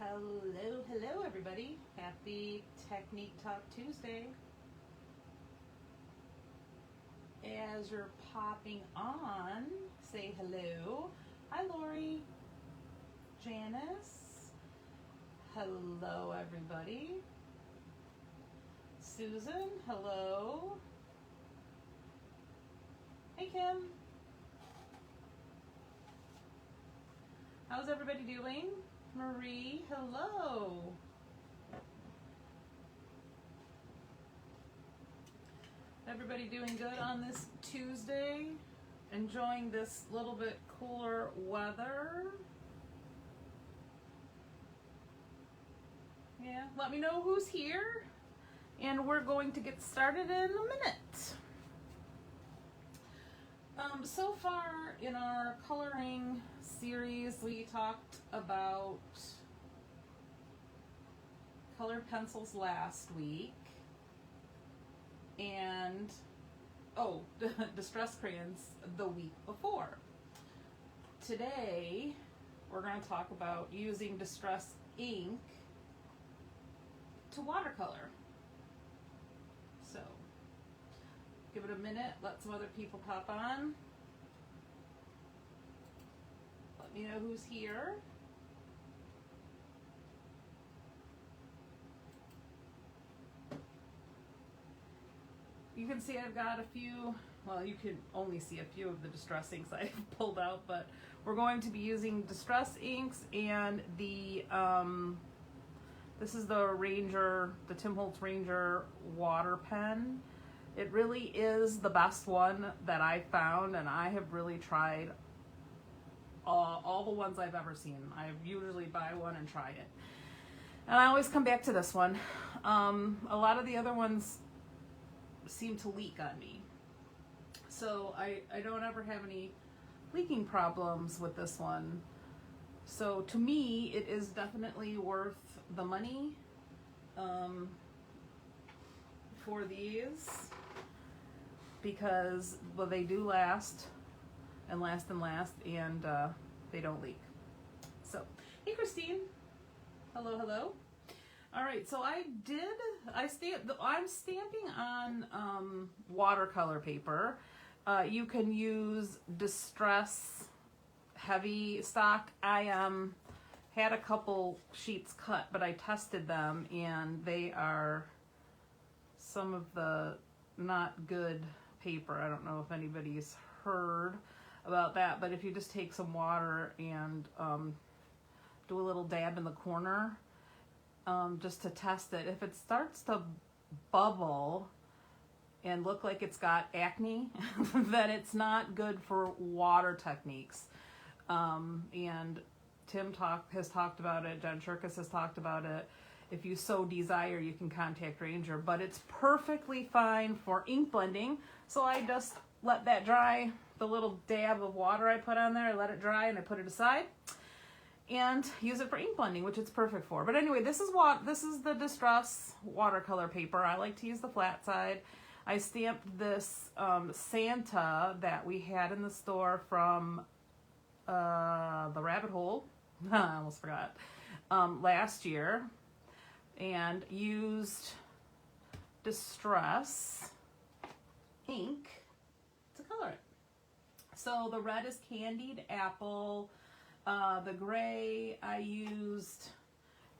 Hello everybody. Happy Technique Talk Tuesday. As you're popping on, say hello. Hi Lori, Janice. Hello everybody. Susan, hello. Hey Kim. How's everybody doing? Marie, hello. Everybody doing good on this Tuesday? Enjoying this little bit cooler weather? Yeah, let me know who's here. And we're going to get started in a minute. So far in our coloring series, we talked about colored pencils last week and distress crayons the week before. Today we're going to talk about using distress ink to watercolor. So give it a minute, let some other people pop on. Let me know who's here. You can see I've got a few, well, you can only see a few of the distress inks I've pulled out, but we're going to be using distress inks and the, this is the Ranger, the Tim Holtz Ranger water pen. It really is the best one that I found, and I have really tried all the ones I've ever seen. I usually buy one and try it. And I always come back to this one. A lot of the other ones seem to leak on me. So I don't ever have any leaking problems with this one. So to me, it is definitely worth the money for these, because, well, they do last and last and last, and they don't leak. So, hey Christine, hello. All right, so I'm stamping on watercolor paper. You can use distress heavy stock. I had a couple sheets cut, but I tested them, and they are some of the not good paper. I don't know if anybody's heard about that, but if you just take some water and do a little dab in the corner, just to test it. If it starts to bubble and look like it's got acne, then it's not good for water techniques. And Tim has talked about it, Jen Shirkus has talked about it. If you so desire, you can contact Ranger, but it's perfectly fine for ink blending. So I just let that dry, the little dab of water I put on there, I let it dry and I put it aside and use it for ink blending, which it's perfect for. But anyway, this is the distress watercolor paper. I like to use the flat side. I stamped this Santa that we had in the store from the Rabbit Hole, I almost forgot, last year, and used distress ink to color it. So the red is candied apple. The gray I used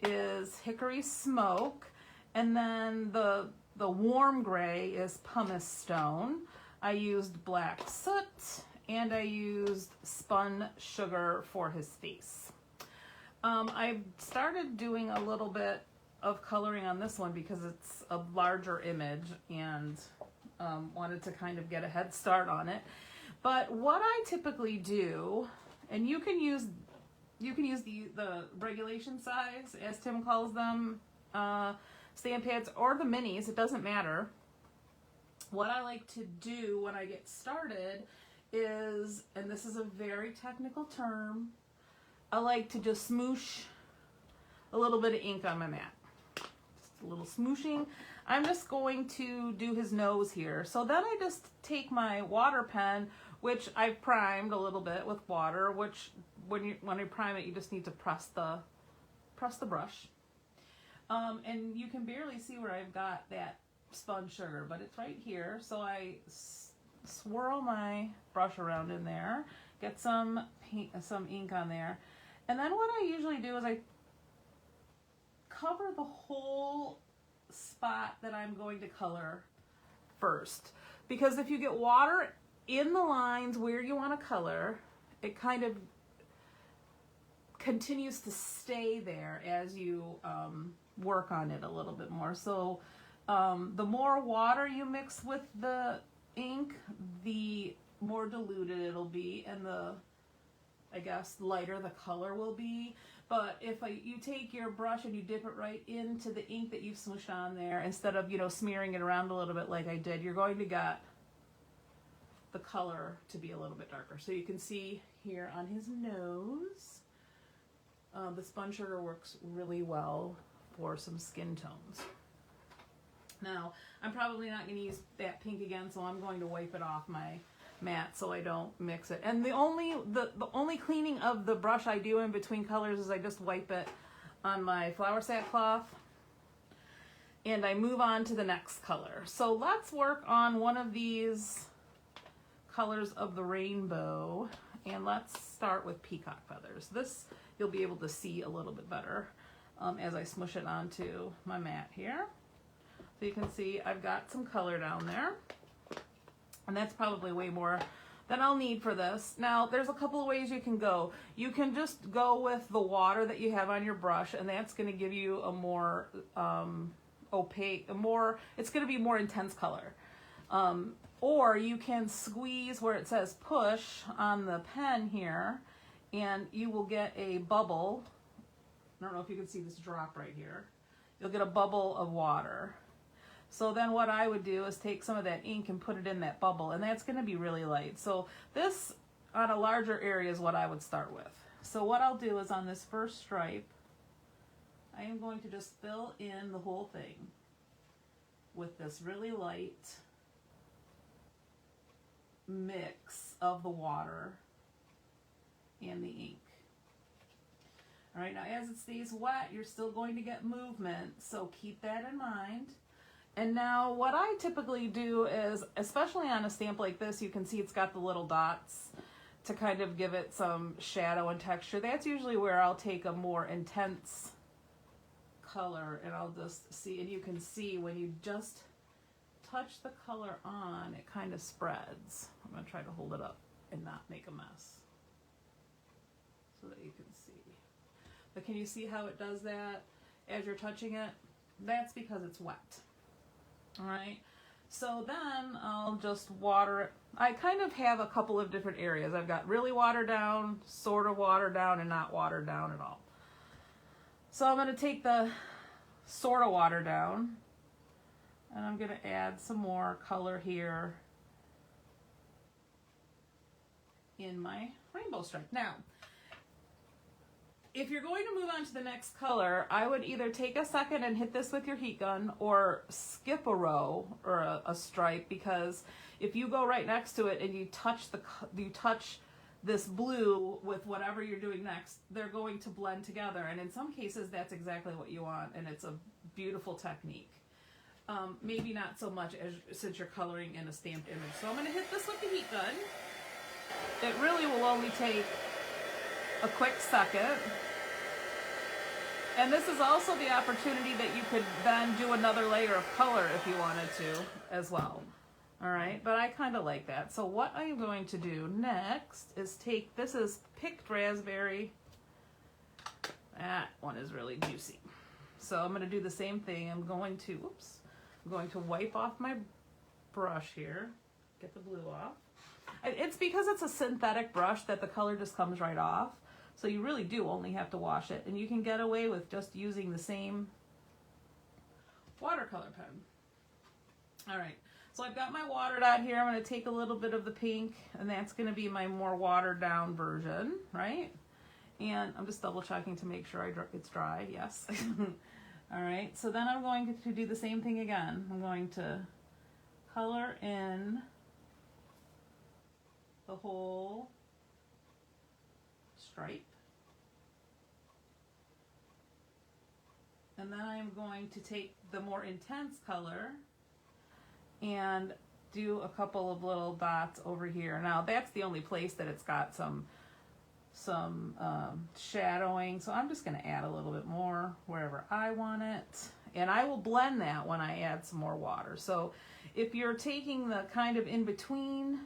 is hickory smoke, and then the warm gray is pumice stone. I used black soot, and I used spun sugar for his face. I started doing a little bit of coloring on this one because it's a larger image, and wanted to kind of get a head start on it. But what I typically do, and you can use the regulation size, as Tim calls them, stamp pads, or the minis, it doesn't matter. What I like to do when I get started is, and this is a very technical term, I like to just smoosh a little bit of ink on my mat. Just a little smooshing. I'm just going to do his nose here. So then I just take my water pen, which I've primed a little bit with water, which when I prime it, you just need to press the press the brush. And you can barely see where I've got that spun sugar, but it's right here. So I swirl my brush around in there, get some paint, some ink on there, and then what I usually do is I cover the whole spot that I'm going to color first, because if you get water in the lines where you want to color, it kind of continues to stay there as you work on it a little bit more. So the more water you mix with the ink, the more diluted it'll be, and the, I guess, lighter the color will be. But if you take your brush and you dip it right into the ink that you've smooshed on there, instead of, you know, smearing it around a little bit like I did, you're going to get the color to be a little bit darker. So you can see here on his nose, the spun sugar works really well for some skin tones. Now, I'm probably not going to use that pink again, so I'm going to wipe it off my mat so I don't mix it. And the only cleaning of the brush I do in between colors is I just wipe it on my flour sackcloth and I move on to the next color. So let's work on one of these colors of the rainbow, and let's start with Peacock Feathers. This you'll be able to see a little bit better as I smush it onto my mat here. So you can see I've got some color down there, and that's probably way more than I'll need for this. Now, there's a couple of ways you can go. You can just go with the water that you have on your brush, and that's going to give you a more opaque, it's going to be more intense color. Or you can squeeze where it says push on the pen here, and you will get a bubble. I don't know if you can see this drop right here. You'll get a bubble of water. So then what I would do is take some of that ink and put it in that bubble, and that's going to be really light. So this on a larger area is what I would start with. So what I'll do is on this first stripe, I am going to just fill in the whole thing with this really light mix of the water and the ink. All right, now as it stays wet, you're still going to get movement, so keep that in mind. And now what I typically do is, especially on a stamp like this, you can see it's got the little dots to kind of give it some shadow and texture. That's usually where I'll take a more intense color and I'll just see, and you can see when you just touch the color on, it kind of spreads. I'm going to try to hold it up and not make a mess so that you can see. But can you see how it does that as you're touching it? That's because it's wet. All right, so then I'll just water it. I kind of have a couple of different areas. I've got really watered down, sort of watered down, and not watered down at all. So I'm going to take the sort of watered down, and I'm going to add some more color here in my rainbow stripe. Now, if you're going to move on to the next color, I would either take a second and hit this with your heat gun or skip a row or a stripe, because if you go right next to it and you touch this blue with whatever you're doing next, they're going to blend together. And in some cases, that's exactly what you want, and it's a beautiful technique. Maybe not so much since you're coloring in a stamped image. So I'm going to hit this with the heat gun. It really will only take a quick second. And this is also the opportunity that you could then do another layer of color if you wanted to as well. All right, but I kind of like that. So what I'm going to do next is take, this is picked raspberry. That one is really juicy. So I'm going to do the same thing. I'm going to wipe off my brush here, get the blue off. It's because it's a synthetic brush that the color just comes right off. So you really do only have to wash it, and you can get away with just using the same watercolor pen. All right, so I've got my water dot here. I'm going to take a little bit of the pink, and that's going to be my more watered down version, right? And I'm just double checking to make sure it's dry. Yes. All right, so then I'm going to do the same thing again. I'm going to color in the whole stripe. And then I'm going to take the more intense color and do a couple of little dots over here. Now that's the only place that it's got some shadowing, so I'm just going to add a little bit more wherever I want it, and I will blend that when I add some more water. So if you're taking the kind of in-between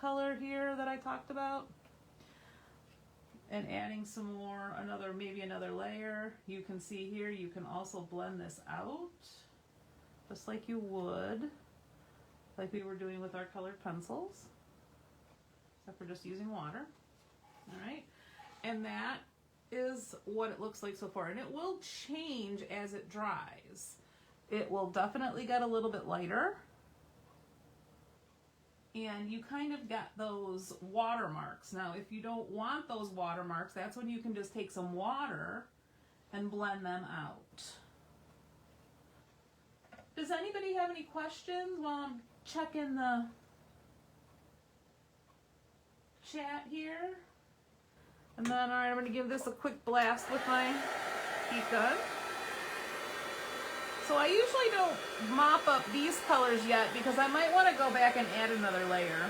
color here that I talked about and adding some more, maybe another layer, you can see here you can also blend this out just like you would, like we were doing with our colored pencils, except for just using water. All right, and that is what it looks like so far, and it will change as it dries. It will definitely get a little bit lighter, and you kind of get those watermarks. Now if you don't want those watermarks, that's when you can just take some water and blend them out. Does anybody have any questions while I'm checking the chat here? And then, all right, I'm going to give this a quick blast with my heat gun. So I usually don't mop up these colors yet because I might want to go back and add another layer.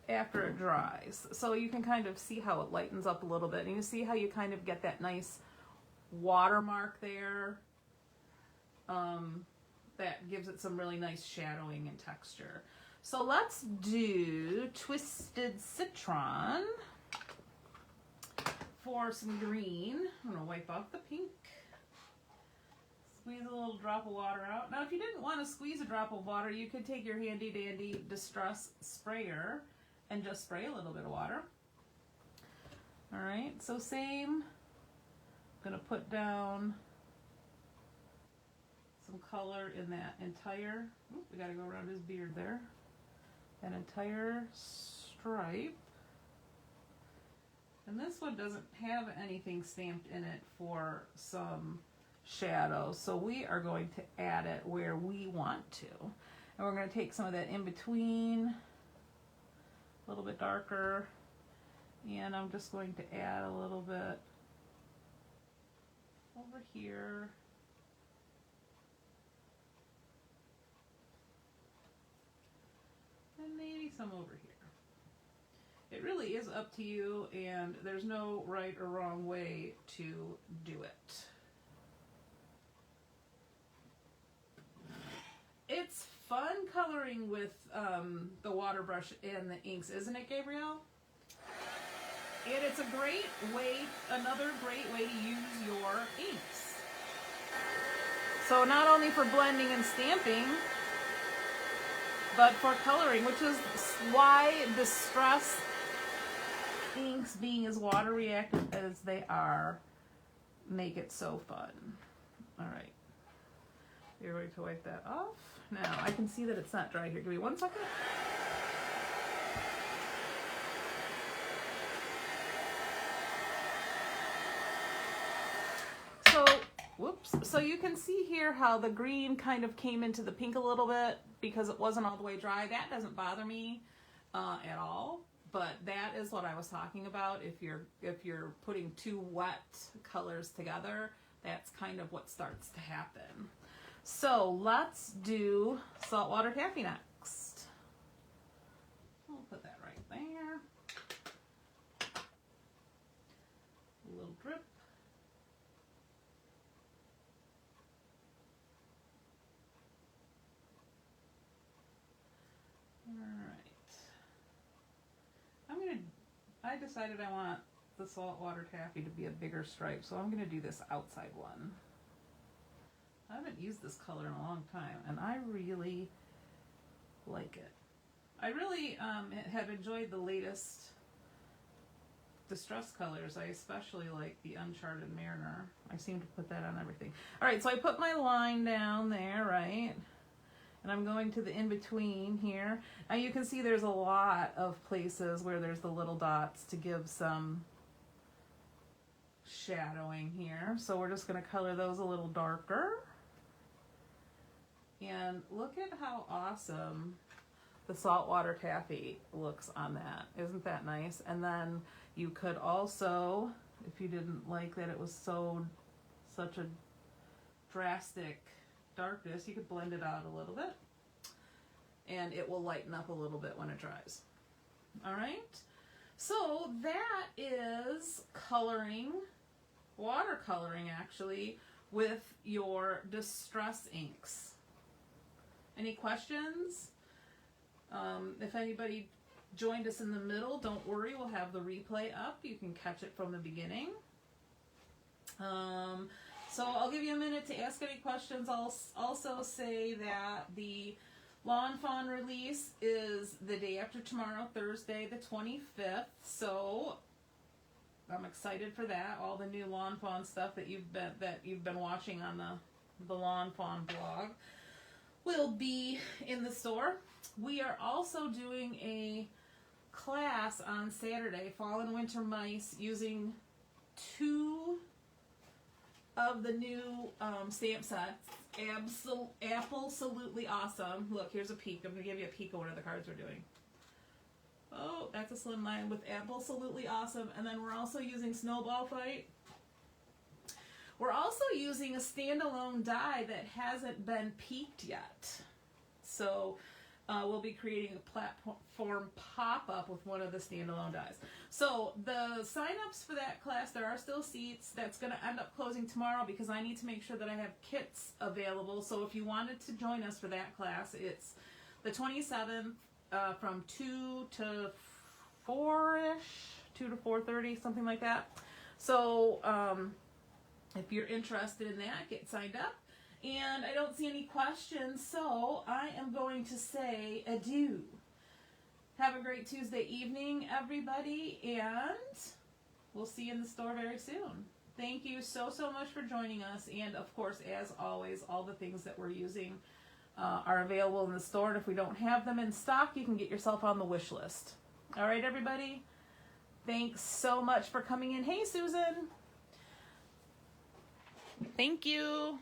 After it dries. So you can kind of see how it lightens up a little bit. And you see how you kind of get that nice watermark there. That gives it some really nice shadowing and texture. So let's do Twisted Citron for some green. I'm gonna wipe off the pink. Squeeze a little drop of water out. Now if you didn't want to squeeze a drop of water, you could take your handy dandy distress sprayer and just spray a little bit of water. All right, so same. I'm gonna put down some color in that entire, we gotta go around his beard there, that entire stripe. And this one doesn't have anything stamped in it for some shadow, so we are going to add it where we want to. And we're going to take some of that in between, a little bit darker, and I'm just going to add a little bit over here. And maybe some over here. It really is up to you, and there's no right or wrong way to do it. It's fun coloring with the water brush and the inks, isn't it, Gabrielle? And it's a great way, another great way to use your inks. So not only for blending and stamping, but for coloring, which is why Distress inks, being as water reactive as they are, make it so fun. All right, you're going to wipe that off. Now I can see that it's not dry here. Give me 1 second. So, whoops. So you can see here how the green kind of came into the pink a little bit because it wasn't all the way dry. That doesn't bother me at all. But that is what I was talking about. If you're putting two wet colors together, that's kind of what starts to happen. So let's do Saltwater Taffy next. We'll put that right there. A little drip. I decided I want the Saltwater Taffy to be a bigger stripe, so I'm going to do this outside one. I haven't used this color in a long time, and I really like it. I really have enjoyed the latest Distress colors. I especially like the Uncharted Mariner. I seem to put that on everything. All right, so I put my line down there, right? And I'm going to the in-between here. Now you can see there's a lot of places where there's the little dots to give some shadowing here. So we're just going to color those a little darker. And look at how awesome the Saltwater Taffy looks on that. Isn't that nice? And then you could also, if you didn't like that it was such a drastic darkness, you could blend it out a little bit and it will lighten up a little bit when it dries. All right, so that is coloring, watercoloring actually, with your distress inks. Any questions? If anybody joined us in the middle, don't worry, we'll have the replay up. You can catch it from the beginning. So I'll give you a minute to ask any questions. I'll also say that the Lawn Fawn release is the day after tomorrow, Thursday the 25th. So I'm excited for that. All the new Lawn Fawn stuff that you've been watching on the Lawn Fawn blog will be in the store. We are also doing a class on Saturday, Fall and Winter Mice, using 2 of the new stamp sets. Absolutely awesome. Look, here's a peek. I'm going to give you a peek of one of the cards we're doing. Oh, that's a slim line with absolutely awesome. And then we're also using Snowball Fight. We're also using a standalone die that hasn't been peaked yet. So we'll be creating a platform pop-up with one of the standalone dies. So the sign-ups for that class, there are still seats. That's going to end up closing tomorrow because I need to make sure that I have kits available. So if you wanted to join us for that class, it's the 27th from 2 to 4-ish, 2 to 4:30, something like that. So if you're interested in that, get signed up. And I don't see any questions, so I am going to say adieu. Have a great Tuesday evening, everybody, and we'll see you in the store very soon. Thank you so much for joining us. And, of course, as always, all the things that we're using are available in the store. And if we don't have them in stock, you can get yourself on the wish list. All right, everybody? Thanks so much for coming in. Hey, Susan. Thank you.